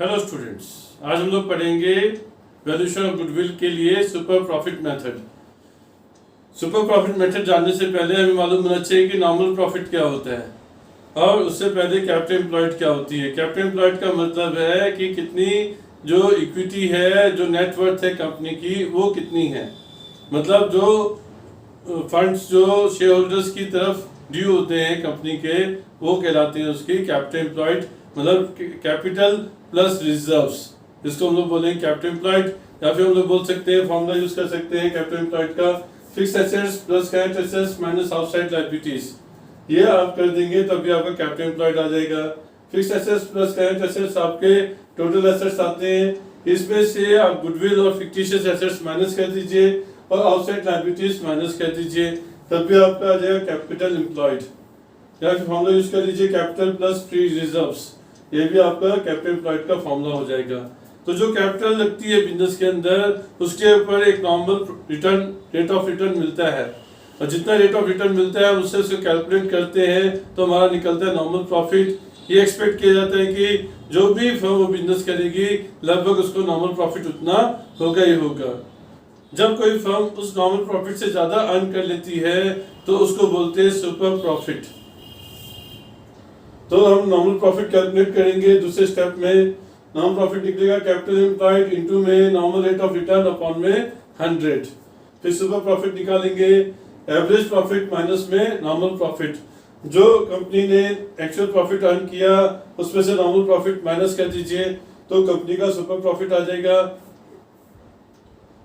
Hello students, आज हम लोग पढ़ेंगे वैल्यूएशन ऑफ गुडविल के लिए super profit method. Super profit method जानने से पहले हमें मालूम होना चाहिए कि नॉमिनल प्रॉफिट क्या होता है और उससे पहले कैपिटल एम्प्लॉयड क्या होती है। कैपिटल एम्प्लॉयड का मतलब है कि कितनी जो इक्विटी है, जो नेटवर्थ है कंपनी की, वो कितनी है। मतलब जो फंड्स जो शेयर होल्डर्स की तरफ ड्यू होते हैं कंपनी के, वो कहलाते हैं उसकी कैपिटल एम्प्लॉयड। मतलब कैपिटल प्लस रिजर्व्स, इसको हम लोग बोलेंगे कैपिटल एम्प्लॉयड। या फिर हम लोग बोल सकते हैं, फॉर्मूला यूज कर सकते हैं कैपिटल एम्प्लॉयड का, fixed assets plus current assets minus outside liabilities. ये आप कर देंगे तब भी आपका कैपिटल एम्प्लॉयड आ जाएगा। Fixed assets plus current assets आपके टोटल एसेट्स आते हैं, इसमें से आप गुडविल और फिक्टिशियस एसेट्स माइनस कर दीजिए और आउटसाइड लायबिलिटीज माइनस कर दीजिए, तब भी आपका आ जाएगा कैपिटल एम्प्लॉयड। या फिर फॉर्मूला यूज कर लीजिए कैपिटल प्लस फ्री रिजर्व्स, ये भी आपका कैपिटल एम्प्लॉयड का फॉर्मूला हो जाएगा। तो जो कैपिटल लगती है बिजनेस के अंदर, उसके ऊपर एक normal return, rate of return मिलता है, और जितना रेट ऑफ रिटर्न मिलता है उससे उसको कैलकुलेट करते हैं तो हमारा निकलता है नॉर्मल प्रॉफिट। ये एक्सपेक्ट किया जाता है कि जो भी फर्म वो बिजनेस करेगी लगभग उसको नॉर्मल प्रॉफिट उतना होगा ही होगा। जब कोई फर्म उस नॉर्मल प्रॉफिट से ज्यादा अर्न कर लेती है तो उसको बोलते हैं सुपर प्रॉफिट। तो हम नॉर्मल प्रॉफिट कैलकुलेट करेंगे। दूसरे स्टेप में नॉर्मल प्रॉफिट निकलेगा कैपिटल एम्प्लॉयड इनटू में normal rate of return upon में 100। फिर सुपर प्रॉफिट निकालेंगे, एवरेज प्रॉफिट माइनस में नॉर्मल प्रॉफिट। जो कंपनी ने एक्चुअल प्रॉफिट अर्न किया उसमें से नॉर्मल प्रॉफिट माइनस कर दीजिए तो कंपनी का सुपर प्रॉफिट आ जाएगा।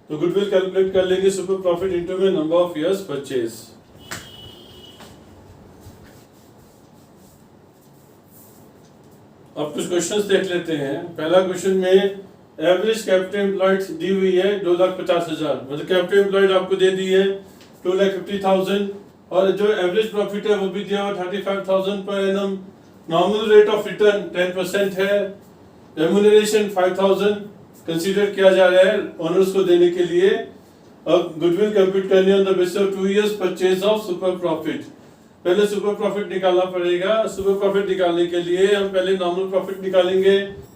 तो गुडविल कैलकुलेट कर लेंगे, सुपर प्रॉफिट इनटू में नंबर ऑफ इयर्स परचेज। अब कुछ क्वेश्चंस देख लेते हैं। पहला क्वेश्चन में एवरेज कैपिटल एम्प्लॉयड दी हुई है 2,50,000, मतलब कैपिटल एम्प्लॉयड आपको दे दी है 2,50,000, और जो एवरेज प्रॉफिट है वो भी दिया हुआ 35,000 per annum. Normal rate of return 10% है, रेम्यूनरेशन 5,000 कंसीडर किया जा रहा है ओनर्स को देने के लिए। अब गुडविल कंप्यूट करनी है on the basis of 2 years purchase of super profit. पहले सुपर प्रॉफिट निकालना पड़ेगा। सुपर प्रॉफिट निकालने के लिए हम पहले नॉर्मल प्रॉफिट निकालेंगे,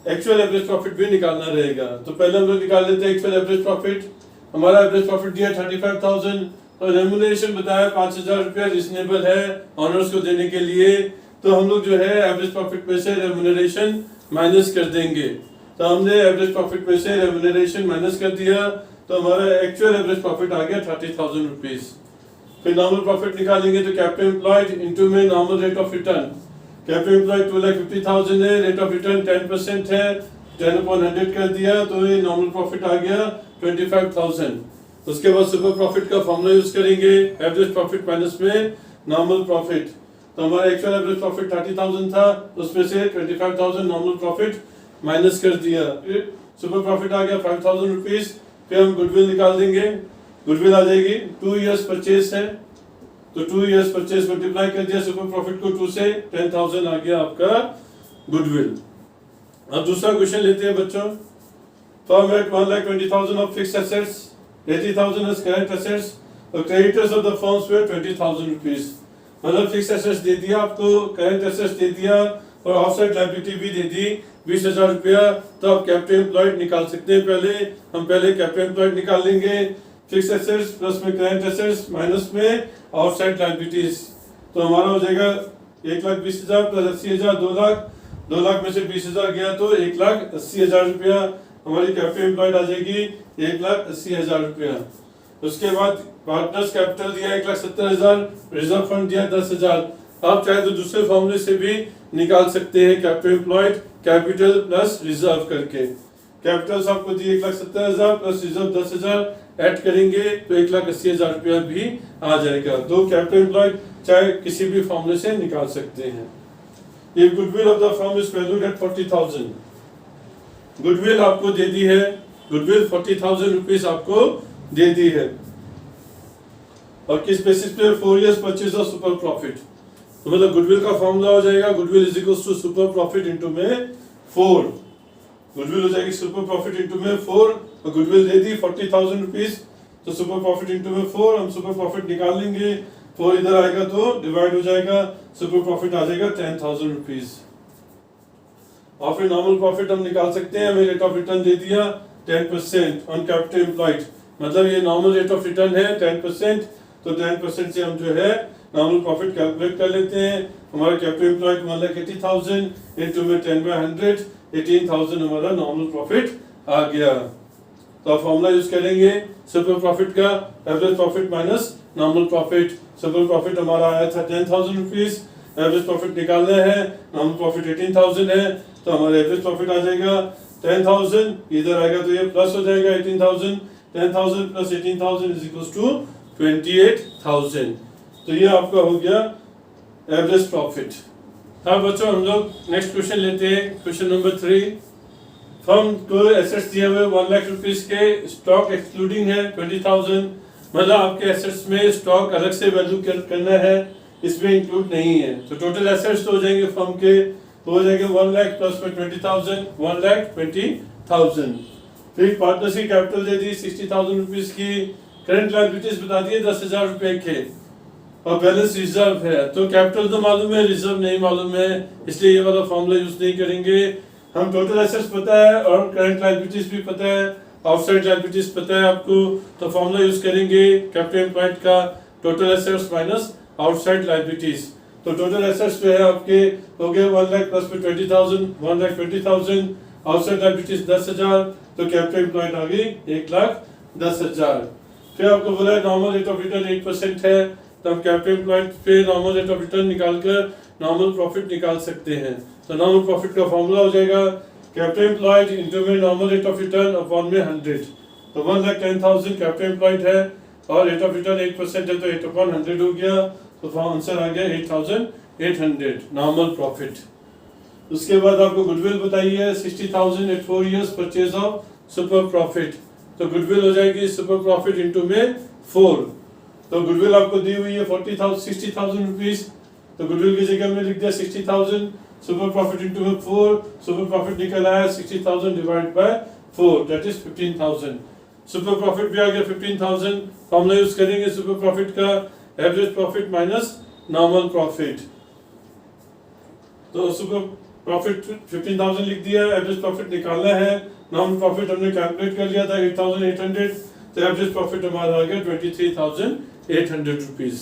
एक्चुअल एवरेज प्रॉफिट भी निकालना रहेगा। तो पहले हम लोग निकाल लेते हैं एक्चुअल एवरेज प्रॉफिट। हमारा एवरेज प्रॉफिट दिया 35,000 और रेम्यूनरेशन बताया 5,000 रुपया रिजनेबल है ऑनर्स को देने के लिए। तो हम लोग जो है एवरेज प्रॉफिट में से रेम्यूनरेशन माइनस कर देंगे। तो हमने एवरेज प्रॉफिट में से रेम्यूनरेशन माइनस कर दिया तो हमारा एक्चुअल एवरेज प्रॉफिट आ गया 30,000 रुपीज। फिर नॉर्मल प्रॉफिट निकालेंगे तो कैपिटल एम्प्लॉयड इनटू में normal rate of return. Capital employed 2,50,000 है, रेट ऑफ रिटर्न 10% है, 10/100 कर दिया तो ये नॉर्मल प्रॉफिट आ गया 25,000। उसके बाद सुपर प्रॉफिट का फॉर्मूला यूज करेंगे, एवरेज प्रॉफिट माइनस में नॉर्मल प्रॉफिट। तो हमारा एक्चुअल एवरेज प्रॉफिट 30,000 था, उसमें से 25,000 नॉर्मल प्रॉफिट माइनस कर दिया। फिर सुपर प्रॉफिट आ गया 5,000 रुपीज। फिर हम गुडविल निकाल देंगे, गुडविल आ जाएगी 2 इयर्स परचेज है तो 2 इयर्स परचेज मल्टीप्लाई कर दिया सुपर प्रॉफिट को 2 से, 10,000 आ गया आपका गुडविल। अब दूसरा क्वेश्चन लेते हैं बच्चों। Firm at 1,20,000 of fixed assets, 80,000 as current assets और क्रेडिटर्स ऑफ द फर्म्स वे 20,000 रुपीज। मतलब फिक्स्ड एसेट्स दे दिया आपको, करंट एसेट्स दे दिया और ऑफसेट लायबिलिटी भी दे दी 20,000 रुपया। तो आप कैपिटल एम्प्लॉयड निकाल सकते हैं। हम पहले कैपिटल एम्प्लॉयड निकाल लेंगे, फिक्स्ड एसेट्स प्लस में करंट एसेट्स माइनस में आउटसाइड लायबिलिटीज। तो हमारा हो जाएगा 1,20,000 प्लस 80,000 2 लाख, 2 लाख में से 20,000 गया तो 1,80,000 रुपया हमारी कैपिटल एम्प्लॉयड आ जाएगी 1,80,000 रुपया। उसके बाद पार्टनर्स कैपिटल दिया 1,70,000, रिजर्व फंड दिया 10,000। आप चाहे तो दूसरे फॉर्मूले से भी निकाल सकते हैं capital employed capital plus reserve करके। कैपिटल्स आपको दी 1,70,000 प्लस रिजर्व 10,000, ऐड करेंगे तो 1,80,000 रुपया भी आ जाएगा। तो कैपिटल एम्प्लॉयड चाहे किसी भी फॉर्मूले से निकाल सकते हैं। ये goodwill of the firm is valued at 40,000। Goodwill आपको दे दी है, गुडविल 40,000 रुपीज आपको दे दी है, और किस बेसिस पे 4 years purchase of super profit. तो मतलब गुडविल का फॉर्मूला हो जाएगा goodwill is equals to super profit into में 4। गुडविल हो जाएगी सुपर प्रॉफिट इनटू में 4 और गुडविल दे दी 40,000 रुपीज। तो सुपर प्रॉफिट इनटू में 4, हम सुपर प्रॉफिट निकाल लेंगे, 4 इधर आएगा तो डिवाइड हो जाएगा, सुपर प्रॉफिट आ जाएगा 10,000 रुपीज। और फिर नॉर्मल प्रॉफिट हम निकाल सकते हैं। हमें रेट ऑफ रिटर्न दे दिया 10% ऑन कैपिटल एम्प्लॉयड, मतलब ये नॉर्मल रेट ऑफ रिटर्न है 10%, तो 10% से हम जो है नॉर्मल प्रॉफिट कैलकुलेट कर लेते हैं। हमारा कैपिटल एम्प्लॉयड 1,80,000 इंटू में 10/100, 18,000 हमारा नॉर्मल प्रॉफिट आ गया। तो आप फॉर्मूला यूज करेंगे सुपर प्रॉफिट का, average profit minus normal profit. Super profit हमारा आया था 10,000 रुपीज, एवरेज प्रॉफिट निकालना है, नॉर्मल प्रॉफिट 18,000 है, तो हमारा एवरेज प्रॉफिट आ जाएगा 10,000, इधर आएगा तो ये प्लस हो जाएगा 18,000, 10,000 प्लस 18,000 इज इक्वल टू 28,000। तो ये आपका हो गया एवरेज प्रॉफिट। अब बच्चों हम लोग नेक्स्ट क्वेश्चन लेते हैं, क्वेश्चन नंबर 3। फर्म को एसेट्स दिए हुए 1 लाख रुपीज के, स्टॉक एक्सक्लूडिंग है 20,000, मतलब आपके एसेट्स में स्टॉक अलग से वैल्यू करना है, इसमें इंक्लूड नहीं है। तो टोटल एसेट्स तो हो जाएंगे फर्म के, तो हो जाएंगे 1 लाख प्लस में 20,000, 1,20,000। फिर पार्टनरशिप कैपिटल दे दी 60,000 रुपीज की, करंट लायबिलिटीज बता दिए 10,000 रुपए के, और बैलेंस रिजर्व है। तो कैपिटल तो मालूम है, रिजर्व नहीं मालूम है, इसलिए ये वाला फॉर्मूला यूज नहीं करेंगे। हम टोटल एसेट्स पता है और करंट लायबिलिटीज भी पता है, आउटसाइड लायबिलिटीज पता है आपको, तो फॉर्मूला यूज करेंगे कैपिटल एम्प्लॉयड का, total assets minus outside liabilities. तो टोटल एसेट्स जो है आपके हो गए 1 लाख प्लस में 20,000, 1,20,000, आउटसाइड लायबिलिटीज 10,000, तो कैपिटल एम्प्लॉयड आ गई 1,10,000। फिर आपको बोला नॉर्मल रेट ऑफ रिटर्न 8% है, तो हम कैपिटल एम्प्लॉयड पे नॉर्मल रेट ऑफ रिटर्न निकालकर नॉर्मल प्रॉफिट निकाल सकते हैं। तो नॉर्मल प्रॉफिट का फॉर्मूला हो जाएगा कैपिटल एम्प्लॉयड इनटू में normal rate of return upon में 100। तो 1,10,000 कैपिटल एम्प्लॉयड है और रेट ऑफ रिटर्न 8% है, तो 8/100 हो गया, तो आंसर आ गया 8,800 नॉर्मल प्रॉफिट। उसके बाद आपको गुडविल बताइए है 60,000 at 4 years purchase of super profit, तो गुडविल हो जाएगी सुपर प्रॉफिट इनटू में 4। तो गुडविल आपको दी हुई है 60,000 रुपीज, तो गुडविल की जगह में लिख दिया 60,000, सुपर प्रॉफिट इनटू में 4, सुपर प्रॉफिट निकल आया 60,000 divide by 4, that is 15,000। Super profit भी आ गया 15,000। फॉर्मूला यूज करेंगे सुपर प्रॉफिट का, average profit minus normal profit. तो सुपर प्रॉफिट 15,000 लिख दिया, एवरेज प्रॉफिट निकालना है, नॉर्मल प्रॉफिट हमने कैलकुलेट कर लिया था 8,800, तो एवरेज प्रॉफिट हमारा आ गया 23,800 रुपीज।